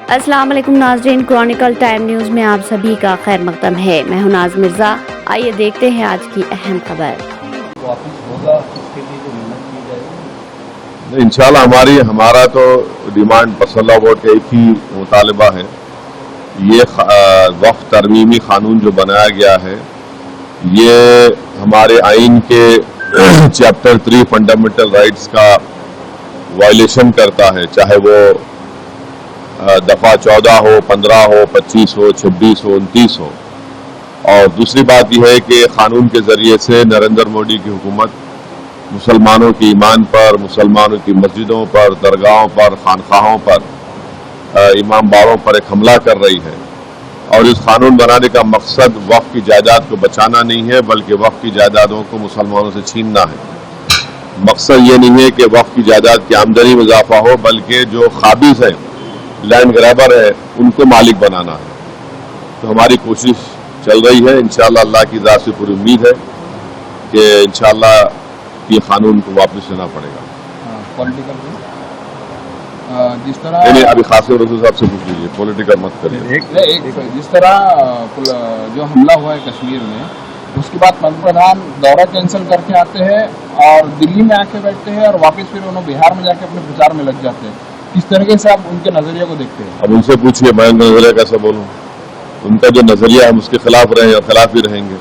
अस्सलाम वालेकुम नाज़रीन, क्रॉनिकल टाइम न्यूज़ में आप सभी का खैर मकदम है। मैं हूं नाज मिर्ज़ा। आइए देखते हैं आज की अहम खबर। वापस होगा उसके लिए जो मेहनत की जाएगी इंशाल्लाह हमारा तो डिमांड पसल्ला बोर्ड का एक ही मुतालबा है। ये वक्फ तरमीमी कानून जो बनाया गया है ये हमारे आइन के चैप्टर 3 फंडामेंटल राइट्स का वायलेशन करता है, चाहे वो दफा 14 हो, 15 हो, 25 हो, 26 हो, 29 हो। और दूसरी बात यह है कि कानून के जरिए से नरेंद्र मोदी की हुकूमत मुसलमानों के ईमान पर, मुसलमानों की मस्जिदों पर, दरगाहों पर, खानखाहों पर, इमाम बाड़ों पर एक हमला कर रही है। और इस कानून बनाने का मकसद वक्फ की जायदाद को बचाना नहीं है, बल्कि वक्फ की जायदादों को मुसलमानों से छीनना है। मकसद ये नहीं है कि वक्फ की जायदाद की आमदनी में इजाफा हो, बल्कि जो खाबिज है, लैंड ग्रैबर है, उनको मालिक बनाना है। तो हमारी कोशिश चल रही है। इंशाअल्लाह अल्लाह की ज़ात से पूरी उम्मीद है कि इंशाअल्लाह ये कानून को वापस लेना पड़ेगा। पॉलिटिकल जिस तरह नहीं, अभी कासिम रसूल साहब से पूछ लीजिए, पॉलिटिकल मत करिए। जिस तरह जो हमला हुआ है कश्मीर में, उसके बाद पंतप्रधान दौरा कैंसिल करके आते हैं और दिल्ली में आके बैठते हैं और वापस फिर उन्होंने बिहार में जाके अपने प्रचार में लग जाते हैं। किस तरीके से आप उनके नजरिया को देखते हैं? अब उनसे पूछिए, मैं नजरिया कैसे बोलूं? उनका जो नजरिया हम उसके खिलाफ रहे और खिलाफ ही रहेंगे।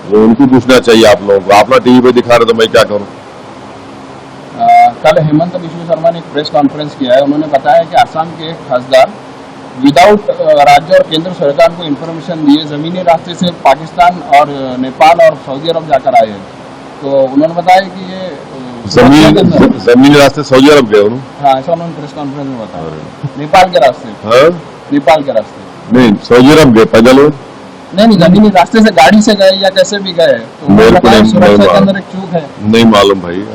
वो उनको पूछना चाहिए आप लोगों को। आप ना टीवी पे दिखा रहे तो मैं क्या करूं? कल हेमंत बिश्व शर्मा ने एक प्रेस कॉन्फ्रेंस किया है। उन्होंने बताया कि असम के एक खासदार विदाउट राज्य और केंद्र सरकार को इन्फॉर्मेशन दिए जमीनी रास्ते से पाकिस्तान और नेपाल और सऊदी अरब जाकर आए हैं। तो उन्होंने बताया कि ये जमीनी रास्ते सऊदी अरब गए उन्होंने? हाँ, ऐसा उन्होंने प्रेस कॉन्फ्रेंस में बताया। नेपाल के रास्ते? हाँ, नेपाल के रास्ते नहीं, सऊदी अरब गए पैदल? नहीं, जमीनी रास्ते से गाड़ी से गए या कैसे भी गए। तो सुरक्षा के अंदर एक चूक है। नहीं मालूम भाई,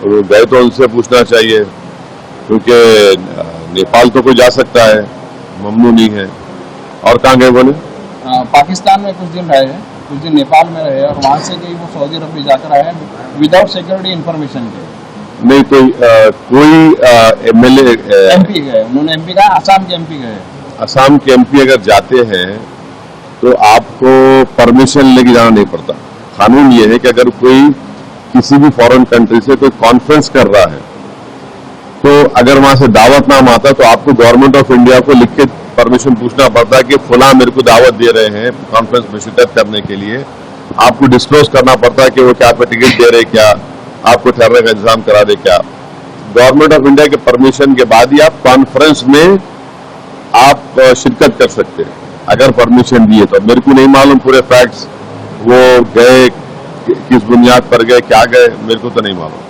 गए तो उनसे पूछना चाहिए, क्योंकि नेपाल तो कोई जा सकता है, ममनू नहीं है। और कहाँ गए बोले? पाकिस्तान में कुछ दिन रहे हैं, कुछ दिन नेपाल में रहे और वहाँ से गई वो सऊदी अरब भी जाकर आए हैं विदाउट सिक्योरिटी इन्फॉर्मेशन के। नहीं, कोई एमएलए एमपी गए, उन्होंने एमपी कहा, असम के एमपी गए। असम के एमपी अगर जाते हैं तो आपको परमिशन लेके जाना नहीं पड़ता। कानून ये है कि अगर कोई किसी भी फॉरेन कंट्री से कोई कॉन्फ्रेंस कर रहा है तो अगर वहां से दावतनामा आता तो आपको गवर्नमेंट ऑफ इंडिया को लिख के परमिशन पूछना पड़ता है कि फुला मेरे को दावत दे रहे हैं कॉन्फ्रेंस में शिरकत करने के लिए। आपको डिस्क्लोज करना पड़ता है कि वो क्या आपको टिकट दे रहे, क्या आपको ठहरने का इंतजाम करा दे। क्या गवर्नमेंट ऑफ इंडिया के परमिशन के बाद ही आप कॉन्फ्रेंस में आप शिरकत कर सकते हैं, अगर परमिशन दिए तो। मेरे को नहीं मालूम पूरे फैक्ट्स, वो गए किस बुनियाद पर गए, क्या गए, मेरे को तो नहीं मालूम।